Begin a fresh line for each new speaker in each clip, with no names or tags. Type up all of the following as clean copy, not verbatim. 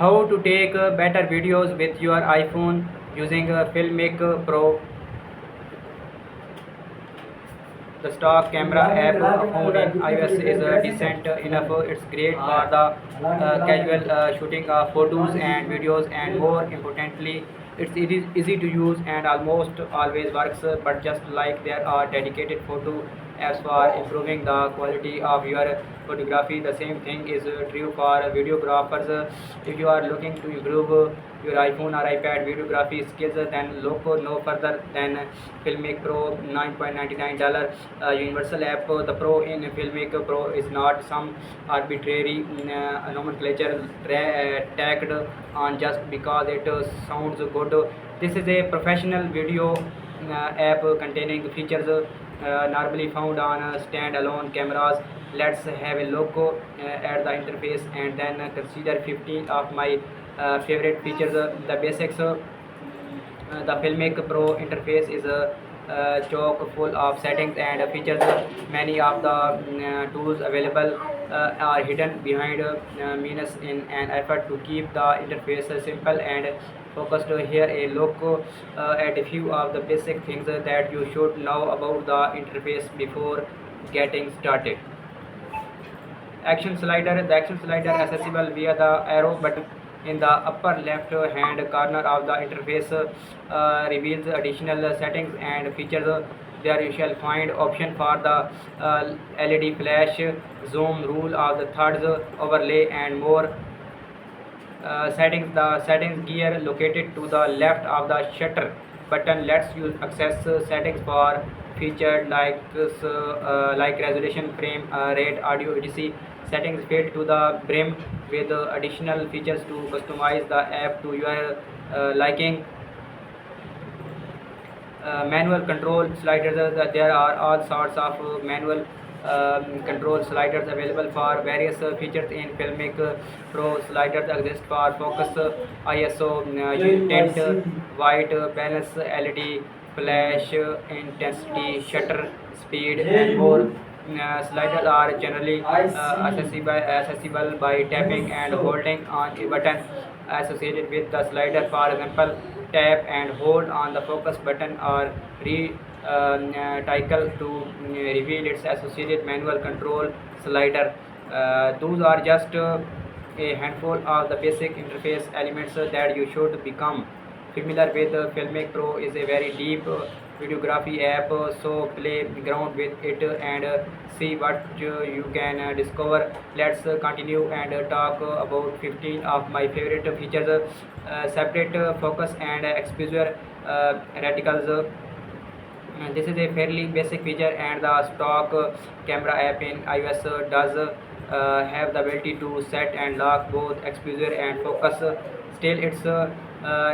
How to take better videos with your iPhone using Filmic Pro. The stock camera app found in iOS is decent enough. It's great for the casual shooting of photos and videos, and more importantly, easy to use and almost always works. But just like there are dedicated photo apps for improving the quality of your photography, the same thing is true for videographers. If you are looking to improve your iPhone or iPad videography skills, then look no further than Filmic Pro. $9.99 universal app. The Pro in Filmic Pro is not some arbitrary nomenclature tagged on just because it sounds good. This is a professional video app containing features normally found on standalone cameras. Let's have a look at the interface and then consider 15 of my favorite features. The basics. The Filmic Pro interface is chock full of settings and features. Many of the tools available are hidden behind menus in an effort to keep the interface simple and focused. Here a look at a few of the basic things that you should know about the interface before getting started. Action slider. The action slider accessible via the arrow button in the upper left hand corner of the interface reveals additional settings and features. There you shall find option for the LED flash, zoom, rule of the thirds, overlay, and more. Settings. The settings gear located to the left of the shutter button lets you access settings for featured like resolution, frame rate, audio etc. Settings filled to the brim with additional features to customize the app to your liking. Manual control sliders. There are all sorts of manual control sliders available for various features in Filmic Pro. Sliders exist for focus, ISO, tint, white balance, LED, flash, intensity, shutter speed, and more. Sliders are generally accessible by tapping and holding on a button associated with the slider. For example, tap and hold on the focus button or tickle to reveal its associated manual control slider. Those are just a handful of the basic interface elements that you should become familiar with. Filmic Pro is a very deep videography app, so play around with it and see what you can discover. Let's continue and talk about 15 of my favorite features. Separate focus and exposure reticles. This is a fairly basic feature, and the stock camera app in iOS does have the ability to set and lock both exposure and focus. Still, it's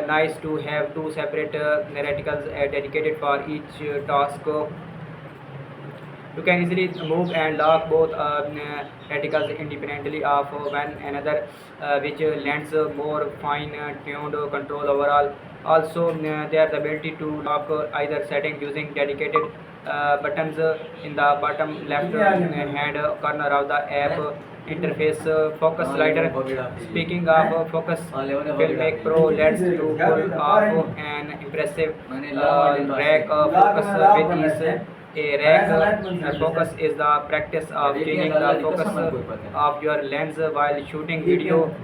nice to have two separate reticles dedicated for each task. You can easily move and lock both reticles independently of one another, which lends more fine-tuned control overall. Also, there the ability to lock either setting using dedicated buttons in the bottom left hand corner of the app interface. Focus slider. Speaking of focus, Filmic Pro lets you pull off an impressive rack focus with ease. A rack focus is the practice of changing the focus of your lens while shooting video.